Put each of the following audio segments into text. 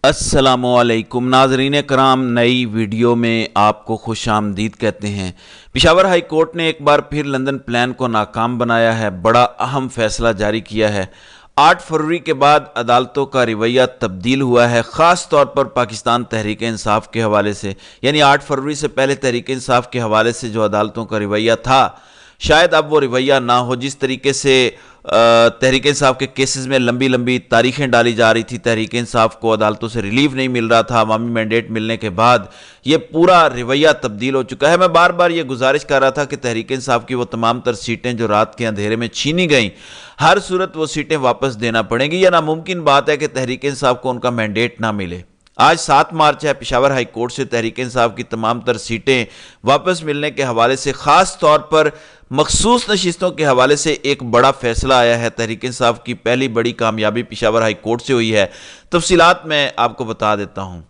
السلام علیکم ناظرین کرام، نئی ویڈیو میں آپ کو خوش آمدید کہتے ہیں۔ پشاور ہائی کورٹ نے ایک بار پھر لندن پلان کو ناکام بنایا ہے، بڑا اہم فیصلہ جاری کیا ہے۔ 8 فروری کے بعد عدالتوں کا رویہ تبدیل ہوا ہے، خاص طور پر پاکستان تحریک انصاف کے حوالے سے، یعنی 8 فروری سے پہلے تحریک انصاف کے حوالے سے جو عدالتوں کا رویہ تھا، شاید اب وہ رویہ نہ ہو۔ جس طریقے سے تحریک انصاف کے کیسز میں لمبی تاریخیں ڈالی جا رہی تھی، تحریک انصاف کو عدالتوں سے ریلیف نہیں مل رہا تھا، عوامی مینڈیٹ ملنے کے بعد یہ پورا رویہ تبدیل ہو چکا ہے۔ میں بار بار یہ گزارش کر رہا تھا کہ تحریک انصاف کی وہ تمام تر سیٹیں جو رات کے اندھیرے میں چھینی گئیں، ہر صورت وہ سیٹیں واپس دینا پڑیں گی۔ یہ ناممکن بات ہے کہ تحریک انصاف کو ان کا مینڈیٹ نہ ملے۔ آج 7 مارچ ہے، پشاور ہائی کورٹ سے تحریک انصاف کی تمام تر سیٹیں واپس ملنے کے حوالے سے، خاص طور پر مخصوص نشستوں کے حوالے سے ایک بڑا فیصلہ آیا ہے۔ تحریک انصاف کی پہلی بڑی کامیابی پشاور ہائی کورٹ سے ہوئی ہے۔ تفصیلات میں آپ کو بتا دیتا ہوں۔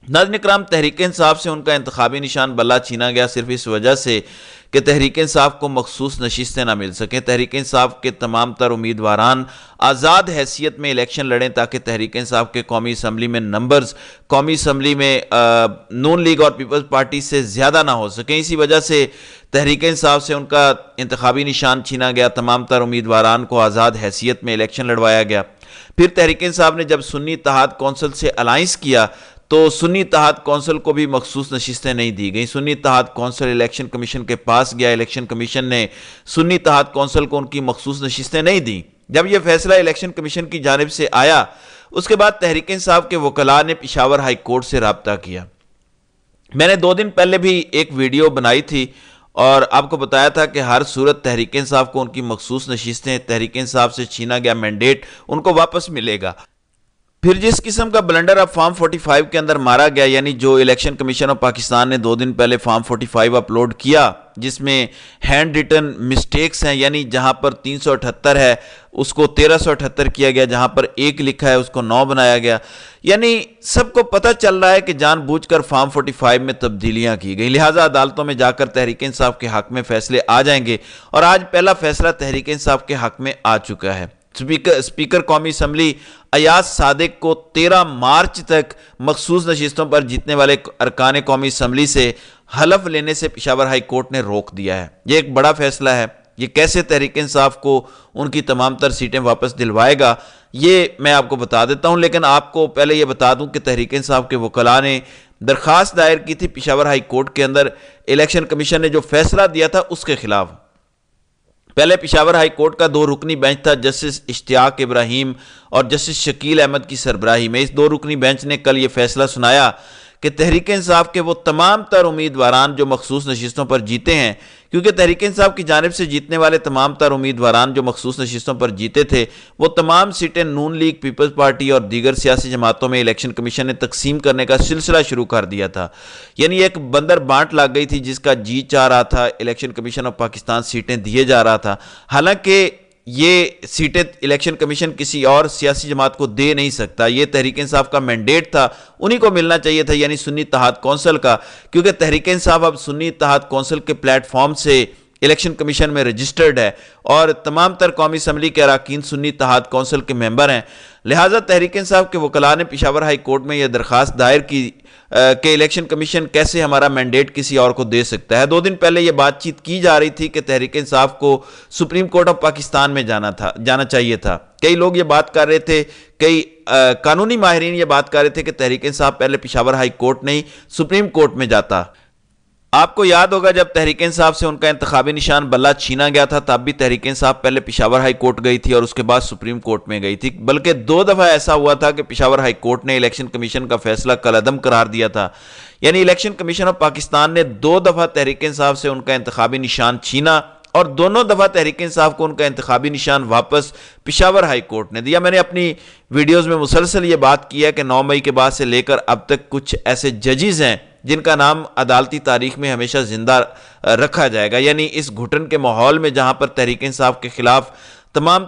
ناظرین کرام، تحریک انصاف سے ان کا انتخابی نشان بلہ چھینا گیا صرف اس وجہ سے کہ تحریک انصاف کو مخصوص نشستیں نہ مل سکیں۔ تحریک انصاف کے تمام تر امیدواران آزاد حیثیت میں الیکشن لڑیں تاکہ تحریک انصاف کے قومی اسمبلی میں نمبرز قومی اسمبلی میں نون لیگ اور پیپلز پارٹی سے زیادہ نہ ہو سکیں۔ اسی وجہ سے تحریک انصاف سے ان کا انتخابی نشان چھینا گیا، تمام تر امیدواران کو آزاد حیثیت میں الیکشن لڑوایا گیا۔ پھر تحریک انصاف نے جب سنی اتحاد کونسل سے الائنس کیا تو سنی اتحاد کونسل کو بھی مخصوص نشستیں نہیں دی گئیں۔ سنی اتحاد کونسل الیکشن کمیشن کے پاس گیا، الیکشن کمیشن نے سنی اتحاد کونسل کو ان کی مخصوص نشستیں نہیں دیں۔ جب یہ فیصلہ الیکشن کمیشن کی جانب سے آیا، اس کے بعد تحریک انصاف کے وکلاء نے پشاور ہائی کورٹ سے رابطہ کیا۔ میں نے 2 دن پہلے بھی ایک ویڈیو بنائی تھی اور آپ کو بتایا تھا کہ ہر صورت تحریک انصاف کو ان کی مخصوص نشستیں، تحریک انصاف سے چھینا گیا مینڈیٹ ان کو واپس ملے گا۔ پھر جس قسم کا بلنڈر اب فارم 45 کے اندر مارا گیا، یعنی جو الیکشن کمیشن آف پاکستان نے 2 دن پہلے فارم 45 اپلوڈ کیا جس میں ہینڈ ریٹن مسٹیکس ہیں، یعنی جہاں پر 378 ہے اس کو 1378 کیا گیا، جہاں پر 1 لکھا ہے اس کو 9 بنایا گیا، یعنی سب کو پتہ چل رہا ہے کہ جان بوجھ کر فارم 45 میں تبدیلیاں کی گئی، لہٰذا عدالتوں میں جا کر تحریک انصاف کے حق میں فیصلے آ جائیں گے۔ اور آج پہلا فیصلہ تحریک انصاف کے حق میں آ چکا ہے۔ اسپیکر قومی اسمبلی ایاز صادق کو 13 مارچ تک مخصوص نشستوں پر جیتنے والے ارکان قومی اسمبلی سے حلف لینے سے پشاور ہائی کورٹ نے روک دیا ہے۔ یہ ایک بڑا فیصلہ ہے۔ یہ کیسے تحریک انصاف کو ان کی تمام تر سیٹیں واپس دلوائے گا، یہ میں آپ کو بتا دیتا ہوں، لیکن آپ کو پہلے یہ بتا دوں کہ تحریک انصاف کے وکلاء نے درخواست دائر کی تھی پشاور ہائی کورٹ کے اندر الیکشن کمیشن نے جو فیصلہ دیا تھا اس کے خلاف۔ پہلے پشاور ہائی کورٹ کا 2 رکنی بینچ تھا، جسٹس اشتیاق ابراہیم اور جسٹس شکیل احمد کی سربراہی میں۔ اس 2 رکنی بینچ نے کل یہ فیصلہ سنایا کہ تحریک انصاف کے وہ تمام تر امیدواران جو مخصوص نشستوں پر جیتے ہیں، کیونکہ تحریک انصاف کی جانب سے جیتنے والے تمام تر امیدواران جو مخصوص نشستوں پر جیتے تھے، وہ تمام سیٹیں نون لیگ، پیپلز پارٹی اور دیگر سیاسی جماعتوں میں الیکشن کمیشن نے تقسیم کرنے کا سلسلہ شروع کر دیا تھا، یعنی ایک بندر بانٹ لگ گئی تھی جس کا جی چاہ رہا تھا الیکشن کمیشن آف پاکستان سیٹیں دیے جا رہا تھا، حالانکہ یہ سیٹیں الیکشن کمیشن کسی اور سیاسی جماعت کو دے نہیں سکتا، یہ تحریک انصاف کا مینڈیٹ تھا، انہی کو ملنا چاہیے تھا، یعنی سنی اتحاد کونسل کا، کیونکہ تحریک انصاف اب سنی اتحاد کونسل کے پلیٹ فارم سے الیکشن کمیشن میں رجسٹرڈ ہے اور تمام تر قومی اسمبلی کے اراکین سنی اتحاد کونسل کے ممبر ہیں، لہٰذا تحریک انصاف کے وکلاء نے پشاور ہائی کورٹ میں یہ درخواست دائر کی کہ الیکشن کمیشن کیسے ہمارا مینڈیٹ کسی اور کو دے سکتا ہے۔ 2 دن پہلے یہ بات چیت کی جا رہی تھی کہ تحریک انصاف کو سپریم کورٹ آف پاکستان میں جانا چاہیے تھا۔ کئی لوگ یہ بات کر رہے تھے، کئی قانونی ماہرین یہ بات کر رہے تھے کہ تحریک انصاف پہلے پشاور ہائی کورٹ نہیں سپریم کورٹ میں جاتا۔ آپ کو یاد ہوگا جب تحریک انصاف سے ان کا انتخابی نشان بلہ چھینا گیا تھا تب بھی تحریک انصاف پہلے پشاور ہائی کورٹ گئی تھی اور اس کے بعد سپریم کورٹ میں گئی تھی، بلکہ 2 دفعہ ایسا ہوا تھا کہ پشاور ہائی کورٹ نے الیکشن کمیشن کا فیصلہ کالعدم قرار دیا تھا، یعنی الیکشن کمیشن آف پاکستان نے 2 دفعہ تحریک انصاف سے ان کا انتخابی نشان چھینا اور دونوں دفعہ تحریک انصاف کو ان کا انتخابی نشان واپس پشاور ہائی کورٹ نے دیا۔ میں نے اپنی ویڈیوز میں مسلسل یہ بات کی ہے کہ 9 مئی کے بعد سے لے کر اب تک کچھ ایسے ججز ہیں جن کا نام عدالتی تاریخ میں ہمیشہ زندہ رکھا جائے گا، یعنی اس گھٹن کے ماحول میں جہاں پر تحریک انصاف کے خلاف تمام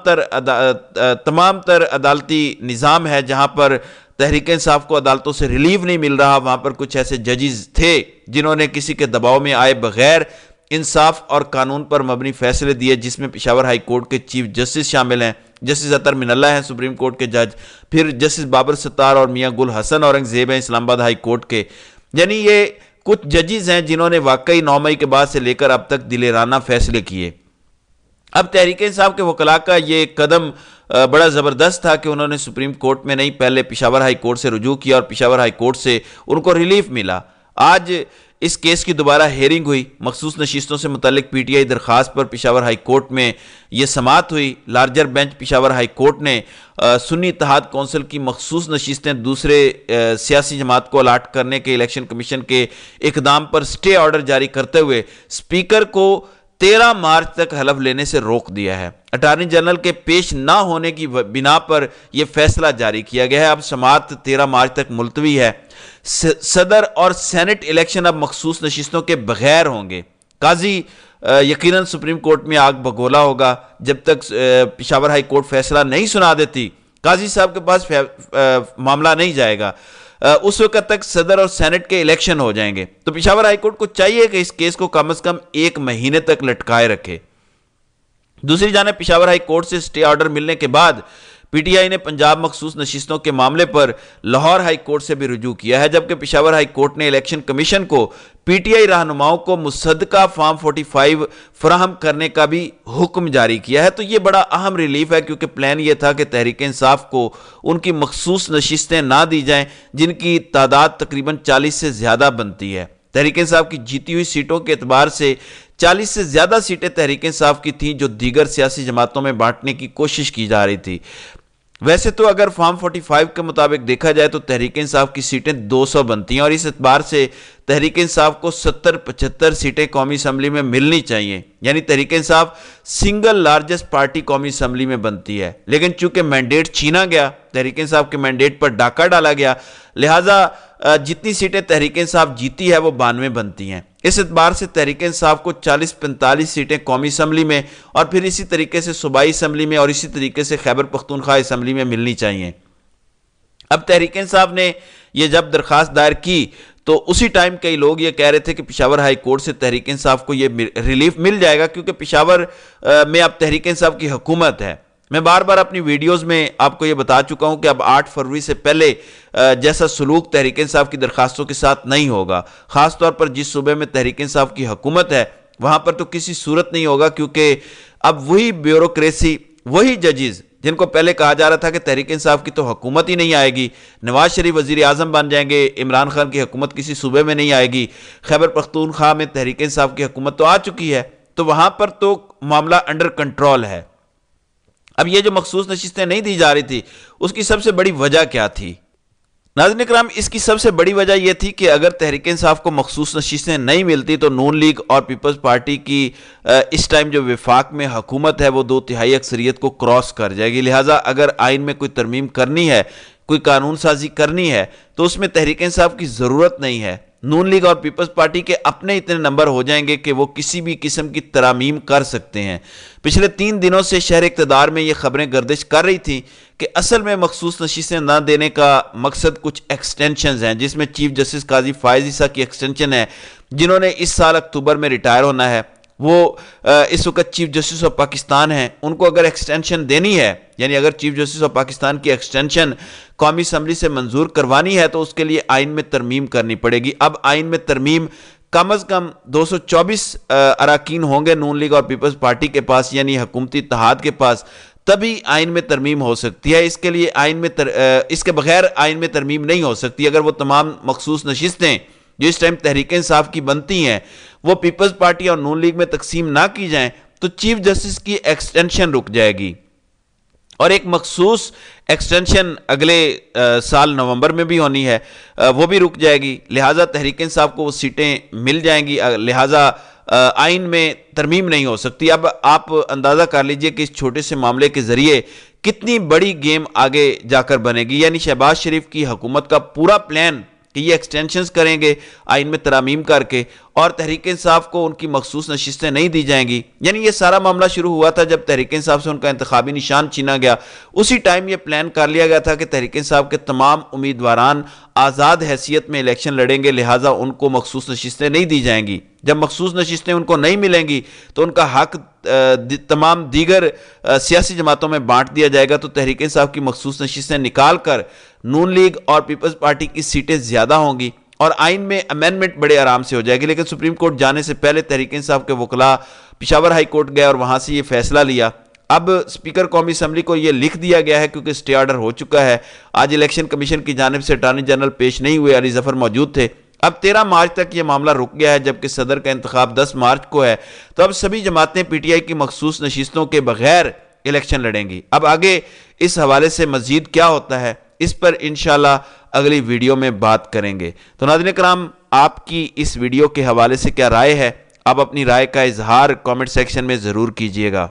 تر عدالتی نظام ہے، جہاں پر تحریک انصاف کو عدالتوں سے ریلیف نہیں مل رہا، وہاں پر کچھ ایسے ججز تھے جنہوں نے کسی کے دباؤ میں آئے بغیر انصاف اور قانون پر مبنی فیصلے دیے، جس میں پشاور ہائی کورٹ کے چیف جسٹس شامل ہیں، جسٹس اطہر من اللہ ہیں سپریم کورٹ کے جج، پھر جسٹس بابر ستار اور میاں گل حسن اورنگزیب ہیں اسلام آباد ہائی کورٹ کے. یعنی یہ کچھ ججز ہیں جنہوں نے واقعی 9 مئی کے بعد سے لے کر اب تک دلیرانہ فیصلے کیے. اب تحریک انصاف کے وکلاء کا یہ قدم بڑا زبردست تھا کہ انہوں نے سپریم کورٹ میں نہیں، پہلے پشاور ہائی کورٹ سے رجوع کیا اور پشاور ہائی کورٹ سے ان کو ریلیف ملا. آج اس کیس کی دوبارہ ہیرنگ ہوئی، مخصوص نشستوں سے متعلق پی ٹی آئی درخواست پر پشاور ہائی کورٹ میں یہ سماعت ہوئی. Larger bench Peshawar high court نے سنی اتحاد کونسل کی مخصوص نشستیں دوسرے سیاسی جماعت کو الاٹ کرنے کے الیکشن کمیشن کے اقدام پر سٹے آرڈر جاری کرتے ہوئے اسپیکر کو 13 مارچ تک حلف لینے سے روک دیا ہے. اٹارنی جنرل کے پیش نہ ہونے کی بنا پر یہ فیصلہ جاری کیا گیا ہے. اب سماعت 13 مارچ تک ملتوی ہے. صدر اور سینٹ الیکشن اب مخصوص نشستوں کے بغیر ہوں گے. قاضی یقیناً سپریم کورٹ میں آگ بگولا ہوگا جب تک پشاور ہائی کورٹ فیصلہ نہیں سنا دیتی. قاضی صاحب کے پاس معاملہ نہیں جائے گا. اس وقت تک صدر اور سینٹ کے الیکشن ہو جائیں گے. تو پشاور ہائی کورٹ کو چاہیے کہ اس کیس کو کم از کم 1 مہینے تک لٹکائے رکھے. دوسری جانب پشاور ہائی کورٹ سے سٹے آرڈر ملنے کے بعد پی ٹی آئی نے پنجاب مخصوص نشستوں کے معاملے پر لاہور ہائی کورٹ سے بھی رجوع کیا ہے، جبکہ پشاور ہائی کورٹ نے الیکشن کمیشن کو پی ٹی آئی رہنماؤں کو مصدقہ فارم 45 فراہم کرنے کا بھی حکم جاری کیا ہے. تو یہ بڑا اہم ریلیف ہے، کیونکہ پلان یہ تھا کہ تحریک انصاف کو ان کی مخصوص نشستیں نہ دی جائیں جن کی تعداد تقریباً 40 سے زیادہ بنتی ہے. تحریک انصاف کی جیتی ہوئی سیٹوں کے اعتبار سے 40 سے زیادہ سیٹیں تحریک انصاف کی تھیں جو دیگر سیاسی جماعتوں میں بانٹنے کی کوشش کی جا رہی تھی. ویسے تو اگر فارم 45 کے مطابق دیکھا جائے تو تحریک انصاف کی سیٹیں 200 بنتی ہیں، اور اس اعتبار سے تحریک انصاف کو 70-75 سیٹیں قومی اسمبلی میں ملنی چاہیے. یعنی Tehreek Insaf single largest party قومی اسمبلی میں بنتی ہے. لیکن چونکہ مینڈیٹ چھینا گیا، تحریک انصاف کے مینڈیٹ پر ڈاکہ ڈالا گیا، لہٰذا جتنی سیٹیں تحریک انصاف جیتی ہے وہ 92 بنتی ہیں. اس اعتبار سے تحریک انصاف کو 40-45 سیٹیں قومی اسمبلی میں اور پھر اسی طریقے سے صوبائی اسمبلی میں اور اسی طریقے سے خیبر پختونخوا اسمبلی میں ملنی چاہیے. اب تحریک انصاف نے یہ جب درخواست دائر کی تو اسی ٹائم کئی لوگ یہ کہہ رہے تھے کہ پشاور ہائی کورٹ سے تحریک انصاف کو یہ ریلیف مل جائے گا کیونکہ پشاور میں اب تحریک انصاف کی حکومت ہے. میں بار بار اپنی ویڈیوز میں آپ کو یہ بتا چکا ہوں کہ اب 8 فروری سے پہلے جیسا سلوک تحریک انصاف کی درخواستوں کے ساتھ نہیں ہوگا. خاص طور پر جس صوبے میں تحریک انصاف کی حکومت ہے وہاں پر تو کسی صورت نہیں ہوگا، کیونکہ اب وہی بیوروکریسی، وہی ججز جن کو پہلے کہا جا رہا تھا کہ تحریک انصاف کی تو حکومت ہی نہیں آئے گی، نواز شریف وزیر اعظم بن جائیں گے، عمران خان کی حکومت کسی صوبے میں نہیں آئے گی، خیبر پختونخوا میں تحریک انصاف کی حکومت تو آ چکی ہے، تو وہاں پر تو معاملہ انڈر کنٹرول ہے. اب یہ جو مخصوص نشستیں نہیں دی جا رہی تھی اس کی سب سے بڑی وجہ کیا تھی؟ ناظرین اکرام، اس کی سب سے بڑی وجہ یہ تھی کہ اگر تحریک انصاف کو مخصوص نشستیں نہیں ملتی تو نون لیگ اور پیپلز پارٹی کی اس ٹائم جو وفاق میں حکومت ہے وہ 2/3 اکثریت کو کراس کر جائے گی. لہٰذا اگر آئین میں کوئی ترمیم کرنی ہے، کوئی قانون سازی کرنی ہے تو اس میں تحریک انصاف کی ضرورت نہیں ہے. نون لیگ اور پیپلز پارٹی کے اپنے اتنے نمبر ہو جائیں گے کہ وہ کسی بھی قسم کی ترامیم کر سکتے ہیں. پچھلے 3 دنوں سے شہر اقتدار میں یہ خبریں گردش کر رہی تھیں کہ اصل میں مخصوص نشستیں نہ دینے کا مقصد کچھ ایکسٹینشنز ہیں، جس میں چیف جسٹس قاضی فائز عیسیٰ کی ایکسٹینشن ہے جنہوں نے اس سال اکتوبر میں ریٹائر ہونا ہے. وہ اس وقت چیف جسٹس آف پاکستان ہیں. ان کو اگر ایکسٹینشن دینی ہے، یعنی اگر چیف جسٹس آف پاکستان کی ایکسٹینشن قومی اسمبلی سے منظور کروانی ہے تو اس کے لیے آئین میں ترمیم کرنی پڑے گی. اب آئین میں ترمیم کم از کم 224 اراکین ہوں گے نون لیگ اور پیپلز پارٹی کے پاس، یعنی حکومتی اتحاد کے پاس، تبھی آئین میں ترمیم ہو سکتی ہے. اس کے لیے اس کے بغیر آئین میں ترمیم نہیں ہو سکتی. اگر وہ تمام مخصوص نشستیں جو اس ٹائم تحریک انصاف کی بنتی ہیں وہ پیپلز پارٹی اور نون لیگ میں تقسیم نہ کی جائیں تو چیف جسٹس کی ایکسٹینشن رک جائے گی، اور ایک مخصوص ایکسٹینشن اگلے سال نومبر میں بھی ہونی ہے، وہ بھی رک جائے گی. لہٰذا تحریک انصاف کو وہ سیٹیں مل جائیں گی، لہٰذا آئین میں ترمیم نہیں ہو سکتی. اب آپ اندازہ کر لیجئے کہ اس چھوٹے سے معاملے کے ذریعے کتنی بڑی گیم آگے جا کر بنے گی. یعنی شہباز شریف کی حکومت کا پورا پلان کہ یہ ایکسٹینشنز کریں گے آئین میں ترامیم کر کے اور تحریک انصاف کو ان کی مخصوص نشستیں نہیں دی جائیں گی. یعنی یہ سارا معاملہ شروع ہوا تھا جب تحریک انصاف سے ان کا انتخابی نشان چھینا گیا. اسی ٹائم یہ پلان کر لیا گیا تھا کہ تحریک انصاف کے تمام امیدواران آزاد حیثیت میں الیکشن لڑیں گے، لہٰذا ان کو مخصوص نشستیں نہیں دی جائیں گی. جب مخصوص نشستیں ان کو نہیں ملیں گی تو ان کا حق تمام دیگر سیاسی جماعتوں میں بانٹ دیا جائے گا. تو تحریک انصاف کی مخصوص نشستیں نکال کر نون لیگ اور پیپلز پارٹی کی سیٹیں زیادہ ہوں گی اور آئین میں امینڈمنٹ بڑے آرام سے ہو جائے گی. لیکن سپریم کورٹ جانے سے پہلے تحریک انصاف کے وکلاء پشاور ہائی کورٹ گئے اور وہاں سے یہ فیصلہ لیا. اب اسپیکر قومی اسمبلی کو یہ لکھ دیا گیا ہے کیونکہ اسٹے آرڈر ہو چکا ہے. آج الیکشن کمیشن کی جانب سے اٹارنی جنرل پیش نہیں ہوئے، علی ظفر موجود تھے. اب 13 مارچ تک یہ معاملہ رک گیا ہے جبکہ صدر کا انتخاب 10 مارچ کو ہے. تو اب سبھی جماعتیں پی ٹی آئی کی مخصوص نشستوں کے بغیر الیکشن لڑیں گی. اب آگے اس حوالے سے مزید کیا ہوتا ہے اس پر انشاءاللہ اگلی ویڈیو میں بات کریں گے. تو ناظرین کرام، آپ کی اس ویڈیو کے حوالے سے کیا رائے ہے؟ آپ اپنی رائے کا اظہار کامنٹ سیکشن میں ضرور کیجئے گا.